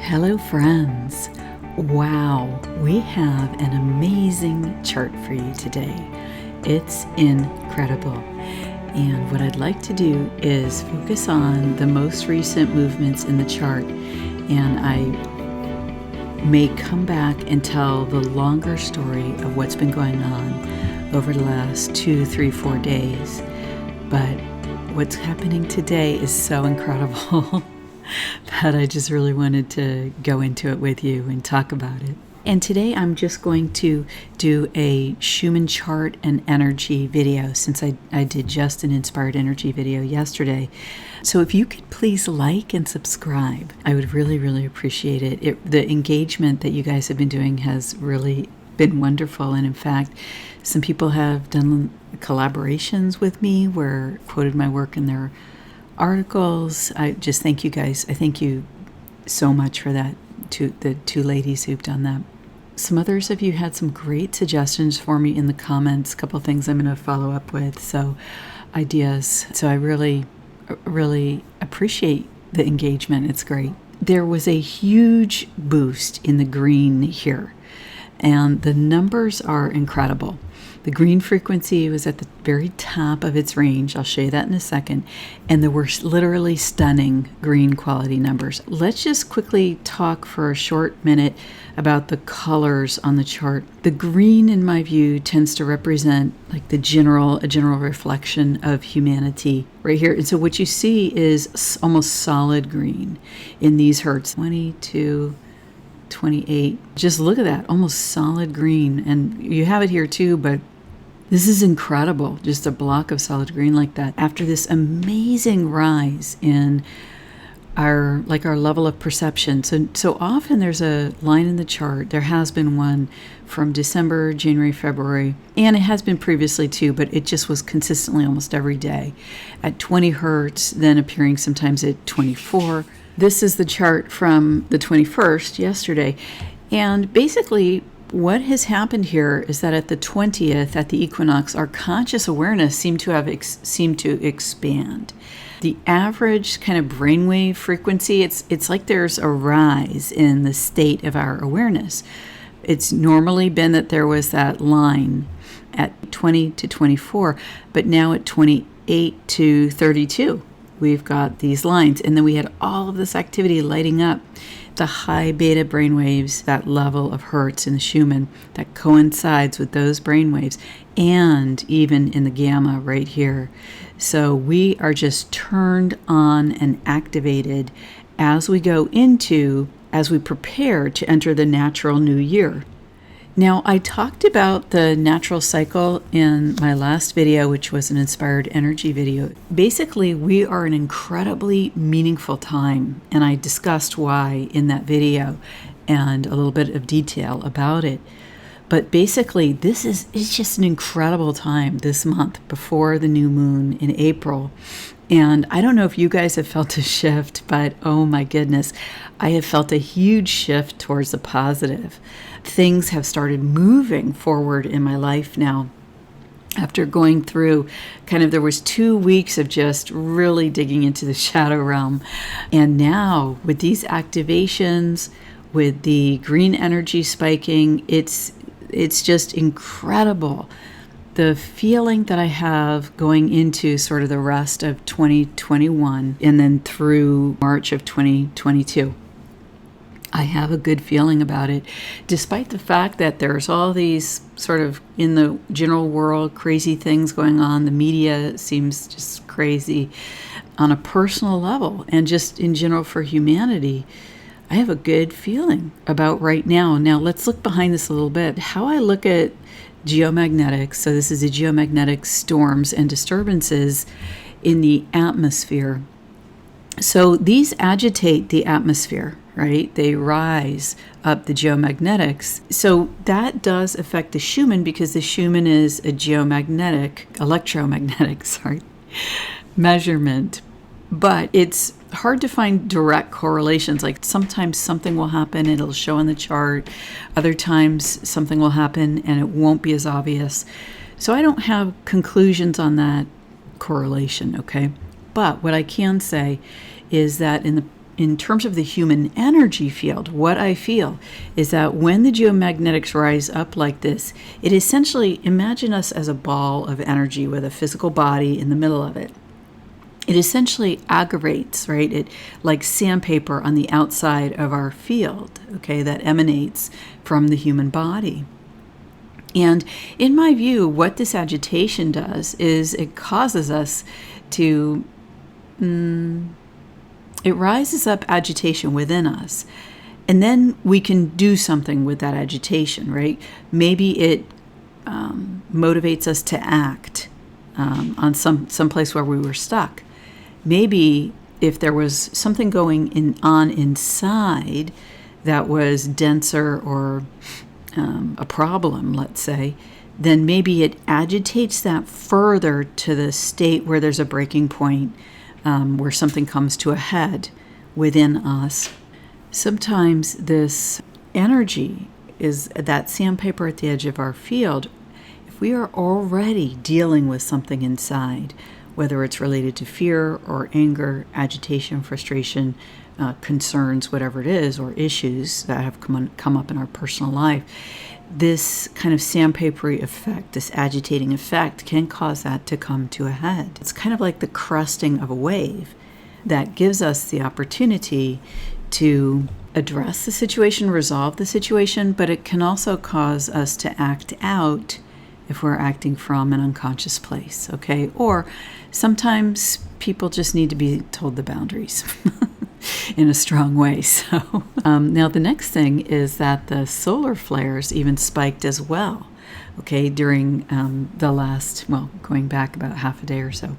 Hello friends! Wow, we have an amazing chart for you today. It's incredible. And what I'd like to do is focus on the most recent movements in the chart, and I may come back and tell the longer story of what's been going on over the last 2, 3, 4 days. But what's happening today is so incredible that I just really wanted to go into it with you and talk about it. And today I'm just going to do a Schumann chart and energy video, since I did just an inspired energy video yesterday. So if you could please like and subscribe, I would really appreciate it. The engagement that you guys have been doing has really been wonderful. And in fact, some people have done collaborations with me where quoted my work in their articles. I just thank you guys. I thank you so much for that, to the two ladies who've done that. Some others of you had some great suggestions for me in the comments, a couple things I'm going to follow up with, so ideas. So I really appreciate the engagement. It's great. There was a huge boost in the green here, and the numbers are incredible. The green frequency was at the very top of its range. I'll show you that in a second. And there were literally stunning green quality numbers. Let's just quickly talk for a short minute about the colors on the chart. The green, in my view, tends to represent like a general reflection of humanity right here. And so what you see is almost solid green in these hertz. 22, 28. Just look at that, almost solid green. And you have it here too, but this is incredible, just a block of solid green like that. After this amazing rise in our level of perception. So often there's a line in the chart. There has been one from December, January, February, and it has been previously too, but it just was consistently almost every day at 20 hertz, then appearing sometimes at 24. This is the chart from the 21st, yesterday. And basically, what has happened here is that at the 20th, at the equinox, our conscious awareness seemed to expand. The average kind of brainwave frequency, it's like there's a rise in the state of our awareness. It's normally been that there was that line at 20 to 24, but now at 28 to 32. We've got these lines, and then we had all of this activity lighting up the high beta brainwaves, that level of hertz in the Schumann that coincides with those brainwaves, and even in the gamma right here. So we are just turned on and activated as we prepare to enter the natural new year. Now, I talked about the natural cycle in my last video, which was an inspired energy video. Basically, we are an incredibly meaningful time, and I discussed why in that video and a little bit of detail about it. But basically, it's just an incredible time this month before the new moon in April. And I don't know if you guys have felt a shift, but oh my goodness, I have felt a huge shift towards the positive. Things have started moving forward in my life now. After going through there was 2 weeks of just really digging into the shadow realm. And now with these activations, with the green energy spiking, it's just incredible. The feeling that I have going into sort of the rest of 2021 and then through March of 2022. I have a good feeling about it, despite the fact that there's all these sort of in the general world crazy things going on. The media seems just crazy on a personal level, and just in general for humanity. I have a good feeling about right now. Now let's look behind this a little bit. How I look at geomagnetics, so this is the geomagnetic storms and disturbances in the atmosphere. So these agitate the atmosphere, right? They rise up the geomagnetics. So that does affect the Schumann, because the Schumann is a electromagnetic measurement. But it's hard to find direct correlations. Like sometimes something will happen, it'll show on the chart. Other times something will happen and it won't be as obvious. So I don't have conclusions on that correlation, okay? But what I can say is that in in terms of the human energy field, what I feel is that when the geomagnetics rise up like this, it essentially, imagine us as a ball of energy with a physical body in the middle of it. It essentially aggravates, right? It like sandpaper on the outside of our field, okay, that emanates from the human body. And in my view, what this agitation does is it causes us to, it rises up agitation within us. And then we can do something with that agitation, right? Maybe it motivates us to act on some place where we were stuck. Maybe if there was something going on inside that was denser or a problem, let's say, then maybe it agitates that further to the state where there's a breaking point, where something comes to a head within us. Sometimes this energy is that sandpaper at the edge of our field. If we are already dealing with something inside, whether it's related to fear or anger, agitation, frustration, concerns, whatever it is, or issues that have come up in our personal life, this kind of sandpapery effect, this agitating effect, can cause that to come to a head. It's kind of like the cresting of a wave that gives us the opportunity to address the situation, resolve the situation, but it can also cause us to act out if we're acting from an unconscious place, okay? Or sometimes people just need to be told the boundaries in a strong way. So now the next thing is that the solar flares even spiked as well, okay, during the last, going back about half a day or so.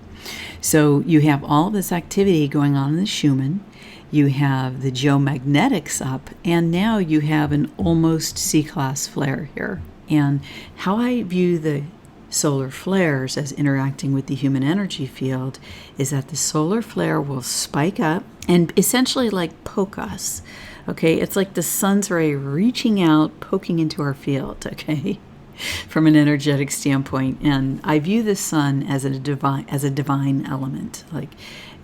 So you have all of this activity going on in the Schumann, you have the geomagnetics up, and now you have an almost C-class flare here. And how I view the solar flares as interacting with the human energy field is that the solar flare will spike up and essentially like poke us, okay? It's like the sun's ray reaching out, poking into our field, okay, from an energetic standpoint. And I view the sun as a divine element, like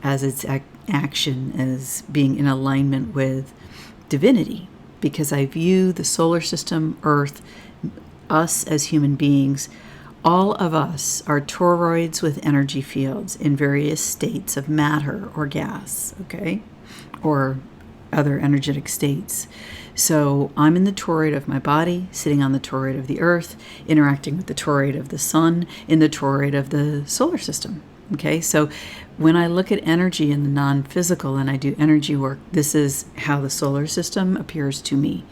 as its action as being in alignment with divinity, because I view the solar system, Earth, us as human beings, all of us are toroids with energy fields in various states of matter or gas, okay, or other energetic states. So I'm in the toroid of my body, sitting on the toroid of the Earth, interacting with the toroid of the sun, in the toroid of the solar system, okay? So when I look at energy in the non-physical and I do energy work, this is how the solar system appears to me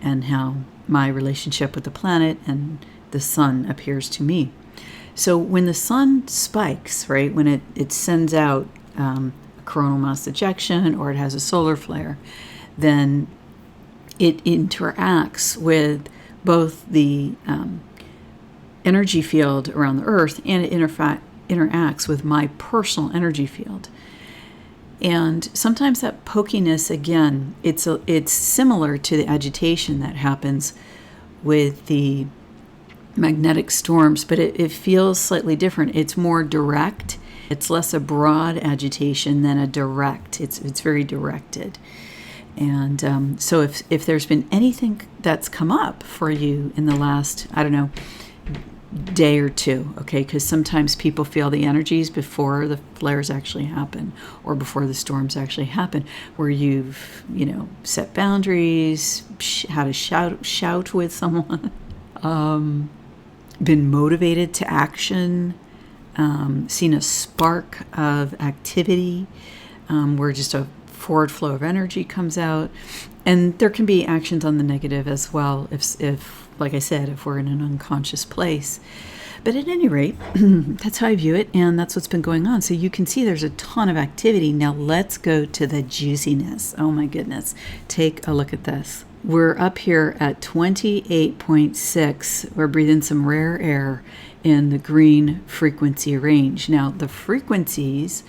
and how my relationship with the planet and the sun appears to me. So when the sun spikes, right, when it sends out a coronal mass ejection or it has a solar flare, then it interacts with both the energy field around the Earth, and it interacts with my personal energy field. And sometimes that pokiness, again, it's similar to the agitation that happens with the magnetic storms, but it feels slightly different. It's more direct. It's less a broad agitation than a direct. It's very directed. And so if there's been anything that's come up for you in the last, day or two, okay, because sometimes people feel the energies before the flares actually happen or before the storms actually happen, where you've, set boundaries, how to shout with someone, been motivated to action, seen a spark of activity, where just a forward flow of energy comes out. And there can be actions on the negative as well, if like I said, if we're in an unconscious place. But at any rate, that's how I view it, and that's what's been going on. So you can see there's a ton of activity. Now let's go to the juiciness. Oh my goodness. Take a look at this. We're up here at 28.6. We're breathing some rare air in the green frequency range. Now the frequencies,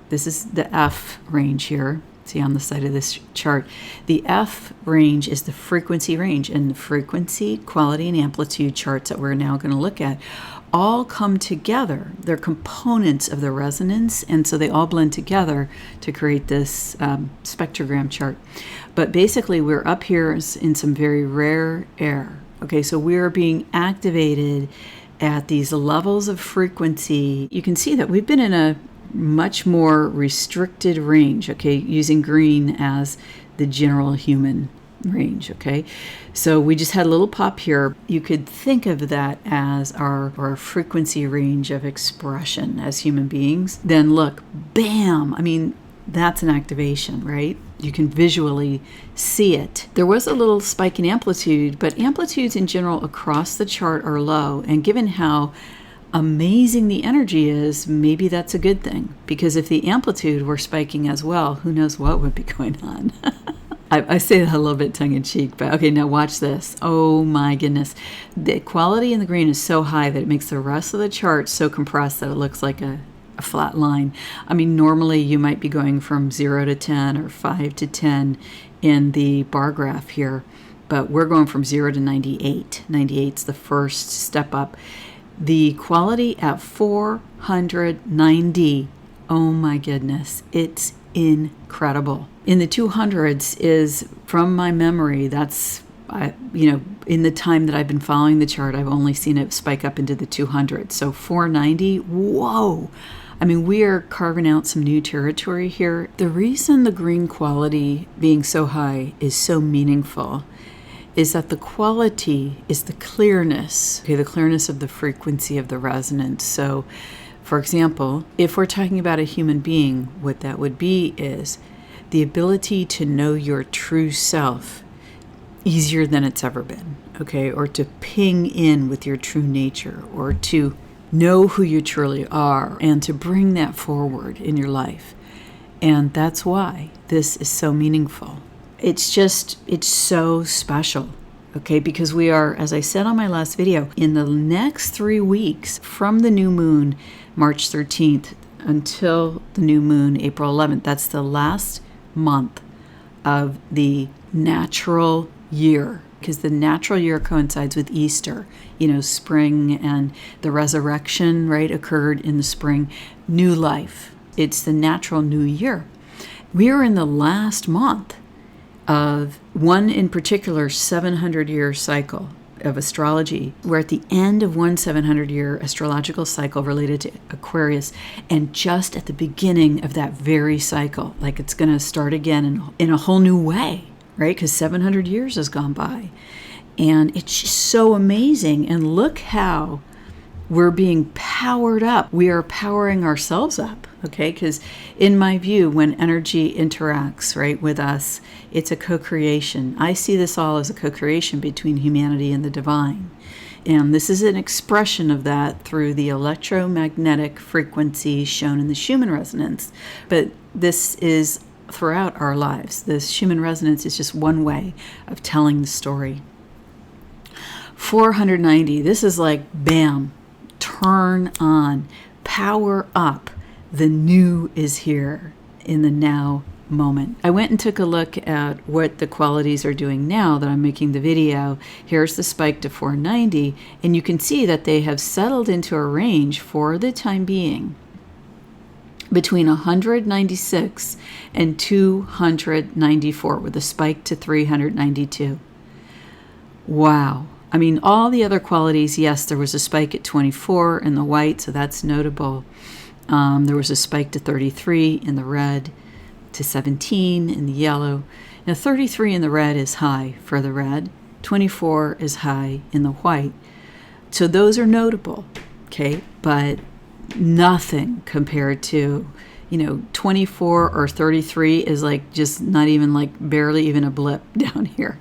this is the F range here, See on the side of this chart, the F range is the frequency range, and the frequency, quality, and amplitude charts that we're now going to look at all come together. They're components of the resonance, and so they all blend together to create this spectrogram chart. But basically, we're up here in some very rare air. Okay, so we're being activated at these levels of frequency. You can see that we've been in a much more restricted range, okay, using green as the general human range, okay? So we just had a little pop here. You could think of that as our frequency range of expression as human beings. Then look, bam! I mean, that's an activation, right? You can visually see it. There was a little spike in amplitude, but amplitudes in general across the chart are low, and given how amazing the energy is, maybe that's a good thing, because if the amplitude were spiking as well, who knows what would be going on. I say that a little bit tongue-in-cheek, but okay, now watch this. Oh my goodness. The quality in the green is so high that it makes the rest of the chart so compressed that it looks like a flat line. I mean, normally you might be going from 0 to 10 or 5 to 10 in the bar graph here, but we're going from 0 to 98. 98 is the first step up. The quality at 490, oh my goodness, it's incredible. In the 200s is, from my memory, that's, in the time that I've been following the chart, I've only seen it spike up into the 200s. So 490, whoa! I mean, we are carving out some new territory here. The reason the green quality being so high is so meaningful is that the quality is the clearness, okay, the clearness of the frequency of the resonance. So, for example, if we're talking about a human being, what that would be is the ability to know your true self easier than it's ever been, okay, or to ping in with your true nature, or to know who you truly are, and to bring that forward in your life. And that's why this is so meaningful. It's so special, okay? Because we are, as I said on my last video, in the next 3 weeks from the new moon, March 13th, until the new moon, April 11th, that's the last month of the natural year, because the natural year coincides with Easter, spring, and the resurrection, right, occurred in the spring. New life. It's the natural new year. We are in the last month of one in particular 700-year cycle of astrology. We're at the end of one 700-year astrological cycle related to Aquarius, and just at the beginning of that very cycle, like it's going to start again in a whole new way, right? Because 700 years has gone by. And it's just so amazing. And look how we're being powered up. We are powering ourselves up, okay? Because in my view, when energy interacts, right, with us, it's a co-creation. I see this all as a co-creation between humanity and the divine. And this is an expression of that through the electromagnetic frequency shown in the Schumann resonance. But this is throughout our lives. The Schumann resonance is just one way of telling the story. 490, this is like, bam, turn on, power up. The new is here in the now moment. I went and took a look at what the qualities are doing now that I'm making the video. Here's the spike to 490, and you can see that they have settled into a range for the time being between 196 and 294, with a spike to 392. Wow. I mean, all the other qualities, yes, there was a spike at 24 in the white, so that's notable. There was a spike to 33 in the red, to 17 in the yellow. Now, 33 in the red is high for the red. 24 is high in the white. So those are notable, okay? But nothing compared to, 24 or 33 is like just not even, like barely even a blip down here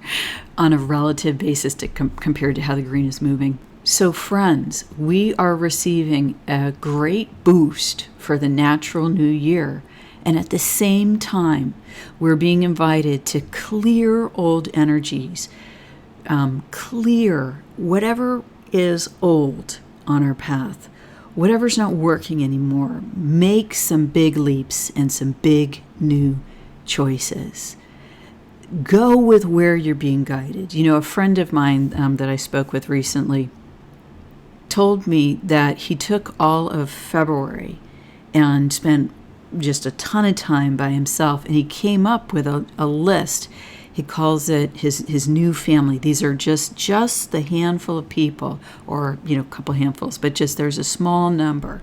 on a relative basis to compared to how the green is moving. So friends, we are receiving a great boost for the natural new year. And at the same time, we're being invited to clear old energies, clear whatever is old on our path, whatever's not working anymore. Make some big leaps and some big new choices. Go with where you're being guided. You know, a friend of mine that I spoke with recently told me that he took all of February and spent just a ton of time by himself, and he came up with a list. He calls it his new family. These are just the handful of people, or a couple handfuls, but just there's a small number.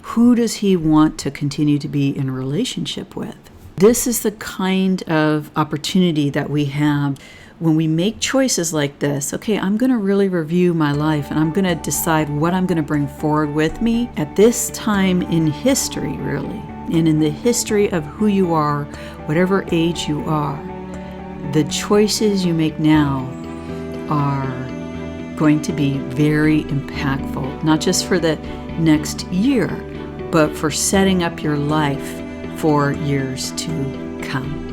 Who does he want to continue to be in a relationship with? This is the kind of opportunity that we have when we make choices like this. Okay, I'm going to really review my life, and I'm going to decide what I'm going to bring forward with me at this time in history, really, and in the history of who you are, whatever age you are. The choices you make now are going to be very impactful, not just for the next year, but for setting up your life for years to come.